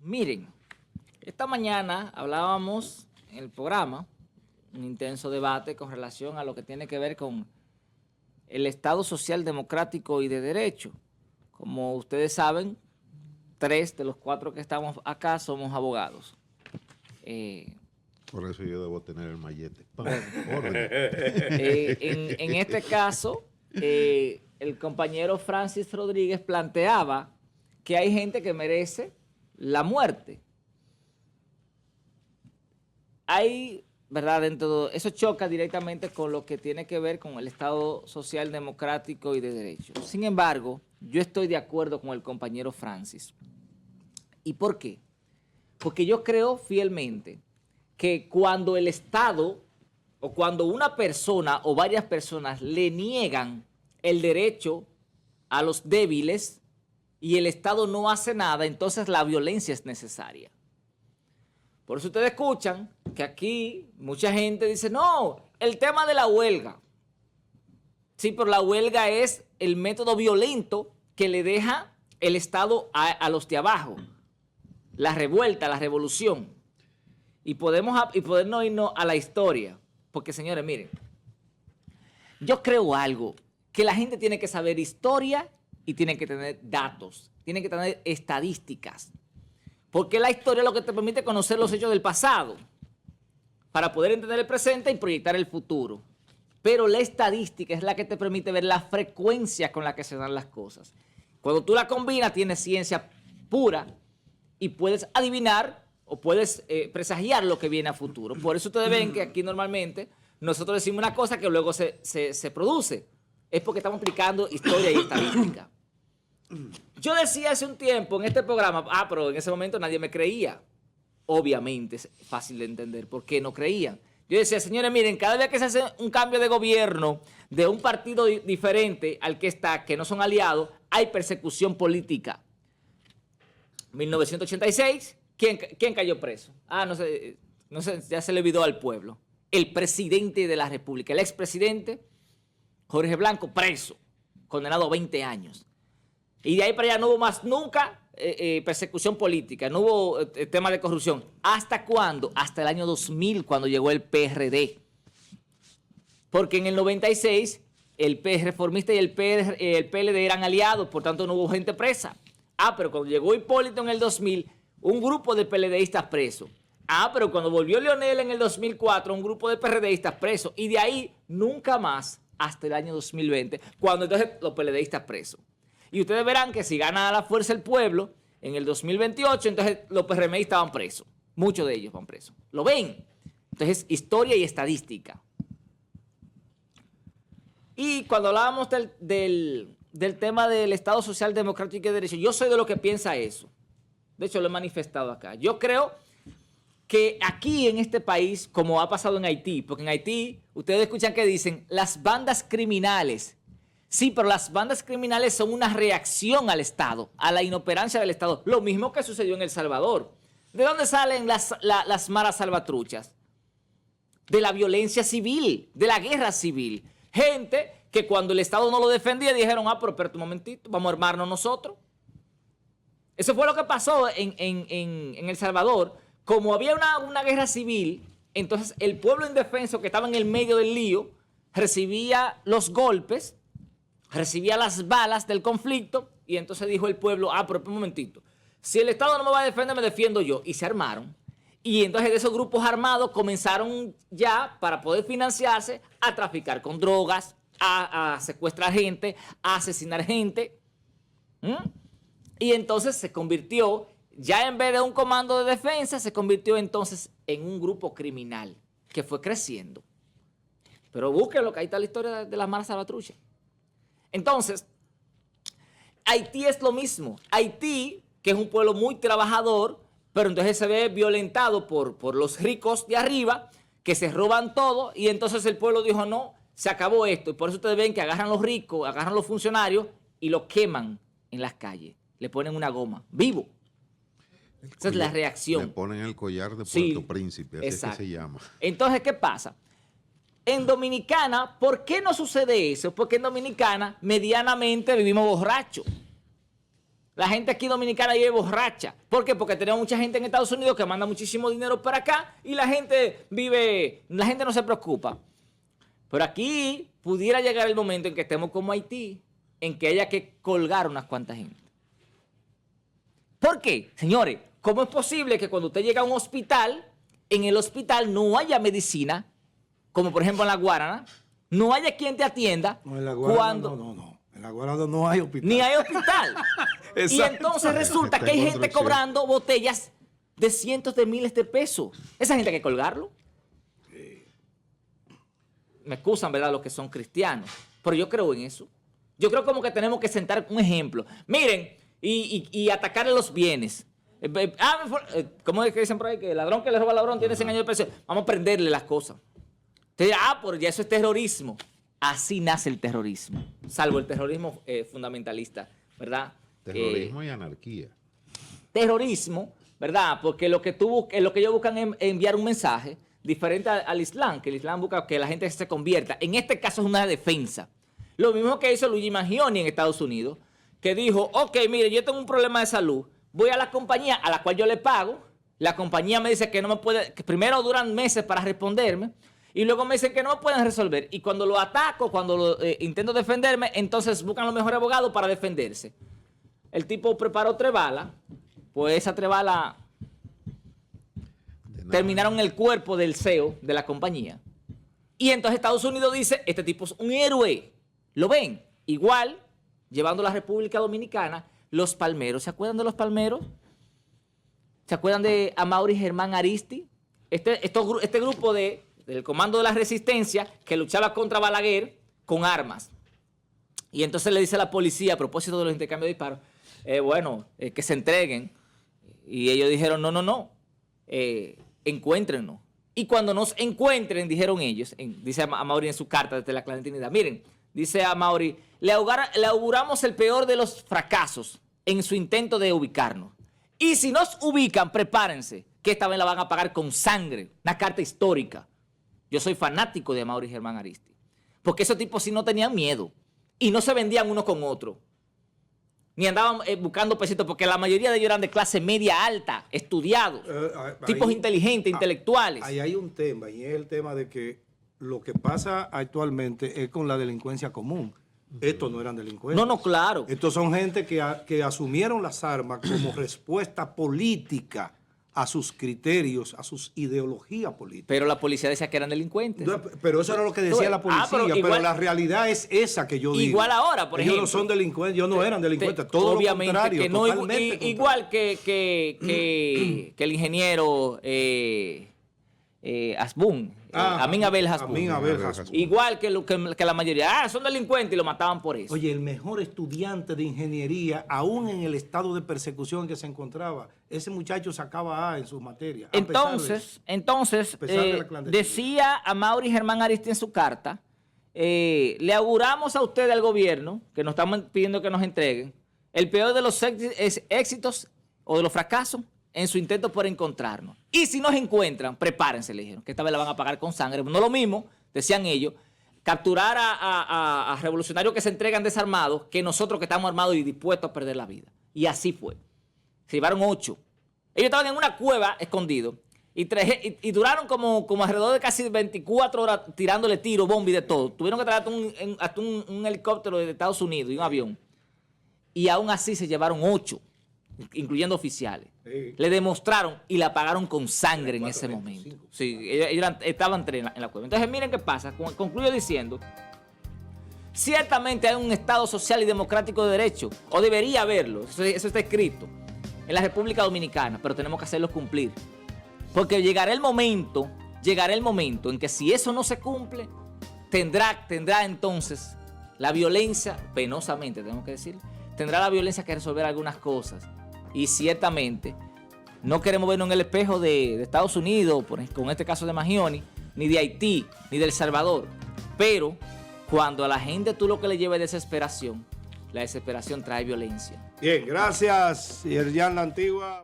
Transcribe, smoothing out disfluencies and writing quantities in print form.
Miren, esta mañana hablábamos en el programa, un intenso debate con relación a lo que tiene que ver con el Estado social democrático y de derecho. Como ustedes saben, 3 de los 4 que estamos acá somos abogados. Por eso yo debo tener el mallete. En este caso, el compañero Francis Rodríguez planteaba que hay gente que merece la muerte. Hay, ¿verdad? Eso choca directamente con lo que tiene que ver con el Estado social democrático y de derecho. Sin embargo, yo estoy de acuerdo con el compañero Francis. ¿Y por qué? Porque yo creo fielmente que cuando el Estado o cuando una persona o varias personas le niegan el derecho a los débiles y el Estado no hace nada, entonces la violencia es necesaria. Por eso ustedes escuchan que aquí mucha gente dice, no, el tema de la huelga. Sí, pero la huelga es el método violento que le deja el Estado a los de abajo. La revuelta, la revolución. Y podernos irnos a la historia. Porque, señores, miren, yo creo algo, que la gente tiene que saber historia y tiene que tener datos, tiene que tener estadísticas. Porque la historia es lo que te permite conocer los hechos del pasado, para poder entender el presente y proyectar el futuro. Pero la estadística es la que te permite ver la frecuencia con la que se dan las cosas. Cuando tú la combinas, tienes ciencia pura y puedes adivinar o puedes presagiar lo que viene a futuro. Por eso ustedes ven que aquí normalmente nosotros decimos una cosa que luego se produce. Es porque estamos aplicando historia y estadística. Yo decía hace un tiempo en este programa, pero en ese momento nadie me creía. Obviamente es fácil de entender por qué no creían. Yo decía, señores, miren, cada vez que se hace un cambio de gobierno de un partido diferente al que está, que no son aliados, hay persecución política. 1986, ¿quién cayó preso? No sé, ya se le olvidó al pueblo. El presidente de la República, el expresidente Jorge Blanco, preso, condenado a 20 años. Y de ahí para allá no hubo más nunca persecución política, no hubo tema de corrupción. ¿Hasta cuándo? Hasta el año 2000, cuando llegó el PRD. Porque en el 96 el Reformista y el PLD eran aliados, por tanto no hubo gente presa. Pero cuando llegó Hipólito en el 2000, un grupo de PLDistas presos. Pero cuando volvió Leonel en el 2004, un grupo de PRDistas presos. Y de ahí nunca más hasta el año 2020, cuando entonces los PLDistas presos. Y ustedes verán que si gana la fuerza el pueblo en el 2028, entonces los PRMistas van presos. Muchos de ellos van presos. ¿Lo ven? Entonces, historia y estadística. Y cuando hablábamos del tema del Estado social democrático y de derecho, yo soy de los que piensa eso. De hecho, lo he manifestado acá. Yo creo que aquí en este país, como ha pasado en Haití, porque en Haití ustedes escuchan que dicen las bandas criminales. Sí, pero las bandas criminales son una reacción al Estado, a la inoperancia del Estado. Lo mismo que sucedió en El Salvador. ¿De dónde salen las maras salvatruchas? De la violencia civil, de la guerra civil. Gente que cuando el Estado no lo defendía dijeron, pero espérate un momentito, vamos a armarnos nosotros. Eso fue lo que pasó en El Salvador. Como había una guerra civil, entonces el pueblo indefenso que estaba en el medio del lío recibía los golpes, recibía las balas del conflicto y entonces dijo el pueblo, pero un momentito, si el Estado no me va a defender, me defiendo yo. Y se armaron. Y entonces de esos grupos armados comenzaron ya, para poder financiarse, a traficar con drogas, a secuestrar gente, a asesinar gente. Y entonces se convirtió, ya en vez de un comando de defensa, se convirtió entonces en un grupo criminal que fue creciendo. Pero búsquenlo, que ahí está la historia de las maras salvatruchas. Entonces, Haití es lo mismo. Haití, que es un pueblo muy trabajador, pero entonces se ve violentado por los ricos de arriba, que se roban todo, y entonces el pueblo dijo, no, se acabó esto. Y por eso ustedes ven que agarran los ricos, agarran los funcionarios y los queman en las calles. Le ponen una goma, vivo. Esa es la reacción. Le ponen el collar de Puerto Príncipe, así es que se llama. Entonces, ¿qué pasa? En Dominicana, ¿por qué no sucede eso? Porque en Dominicana medianamente vivimos borrachos. La gente aquí dominicana vive borracha. ¿Por qué? Porque tenemos mucha gente en Estados Unidos que manda muchísimo dinero para acá y la gente no se preocupa. Pero aquí pudiera llegar el momento en que estemos como Haití, en que haya que colgar unas cuantas gente. ¿Por qué? Señores, ¿cómo es posible que cuando usted llega a un hospital, en el hospital no haya medicina, como por ejemplo en La Guarana, no haya quien te atienda? No, en La Guarana no. En La Guarana no hay hospital. Ni hay hospital. Y entonces resulta que hay gente cobrando botellas de cientos de miles de pesos. Esa gente hay que colgarlo. Me excusan, ¿verdad?, los que son cristianos. Pero yo creo en eso. Yo creo como que tenemos que sentar un ejemplo. Miren, y atacarle los bienes. ¿Cómo es que dicen por ahí? Que el ladrón que le roba al ladrón tiene 100 años de prisión. Vamos a prenderle las cosas. Entonces, pues ya eso es terrorismo. Así nace el terrorismo. Salvo el terrorismo fundamentalista, ¿verdad? Terrorismo y anarquía. Terrorismo, ¿verdad? Porque lo que ellos buscan es enviar un mensaje diferente al Islam, que el Islam busca que la gente se convierta. En este caso es una defensa. Lo mismo que hizo Luigi Mangione en Estados Unidos, que dijo, ok, mire, yo tengo un problema de salud, voy a la compañía a la cual yo le pago, la compañía me dice que no me puede, que primero duran meses para responderme, y luego me dicen que no me pueden resolver. Y cuando lo ataco, cuando intento defenderme, entonces buscan los mejores abogados para defenderse. El tipo preparó 3 balas, pues esas 3 balas terminaron en el cuerpo del CEO de la compañía. Y entonces Estados Unidos dice, este tipo es un héroe. ¿Lo ven? Igual, llevando a la República Dominicana, los palmeros. ¿Se acuerdan de los palmeros? ¿Se acuerdan de Amaury Germán Aristi? Este grupo del Comando de la Resistencia que luchaba contra Balaguer con armas. Y entonces le dice a la policía, a propósito de los intercambios de disparos, que se entreguen. Y ellos dijeron, no, encuéntrenos. Y cuando nos encuentren, dijeron ellos, dice Amaury en su carta desde la clandestinidad, miren, dice Amaury, le auguramos el peor de los fracasos en su intento de ubicarnos. Y si nos ubican, prepárense, que esta vez la van a pagar con sangre, una carta histórica. Yo soy fanático de Amaury Germán Aristi, porque esos tipos sí no tenían miedo y no se vendían uno con otro. Ni andaban buscando pesitos, porque la mayoría de ellos eran de clase media alta, estudiados, tipos inteligentes, intelectuales. Ahí hay un tema, y es el tema de que lo que pasa actualmente es con la delincuencia común. Estos no eran delincuentes. No, claro. Estos son gente que asumieron las armas como respuesta política a sus criterios, a sus ideologías políticas. Pero la policía decía que eran delincuentes. No, pero eso era lo que decía la policía, pero la realidad es esa que yo digo. Igual ahora, por ejemplo. Ellos no son delincuentes, ellos no eran delincuentes, todo obviamente lo contrario. Que no, totalmente igual que el ingeniero Hasbún, Amin Abel Hasbún. Igual que la mayoría, son delincuentes y lo mataban por eso. Oye, el mejor estudiante de ingeniería, aún en el estado de persecución que se encontraba, ese muchacho sacaba A en sus materias. Entonces decía Amaury Germán Aristi en su carta, le auguramos a ustedes, al gobierno, que nos están pidiendo que nos entreguen, el peor de los éxitos o de los fracasos en su intento por encontrarnos. Y si nos encuentran, prepárense, le dijeron, que esta vez la van a pagar con sangre. No lo mismo, decían ellos, capturar a revolucionarios que se entregan desarmados que nosotros que estamos armados y dispuestos a perder la vida. Y así fue. Se llevaron 8. Ellos estaban en una cueva escondidos y duraron como alrededor de casi 24 horas tirándole tiro, bomba y de todo. Tuvieron que traer hasta un helicóptero de Estados Unidos y un avión. Y aún así se llevaron 8. Incluyendo oficiales. Sí. Le demostraron y la pagaron con sangre en ese momento. Sí, ellos estaban en la cueva. Entonces miren qué pasa. Concluyo diciendo, ciertamente hay un Estado social y democrático de derecho, o debería haberlo, eso está escrito, en la República Dominicana, pero tenemos que hacerlo cumplir. Porque llegará el momento en que si eso no se cumple, tendrá entonces la violencia, penosamente tenemos que decir, tendrá la violencia que resolver algunas cosas. Y ciertamente no queremos vernos en el espejo de Estados Unidos, con este caso de Mangione, ni de Haití, ni de El Salvador. Pero cuando a la gente tú lo que le lleva es desesperación, la desesperación trae violencia. Bien, gracias, Yerjan La Antigua.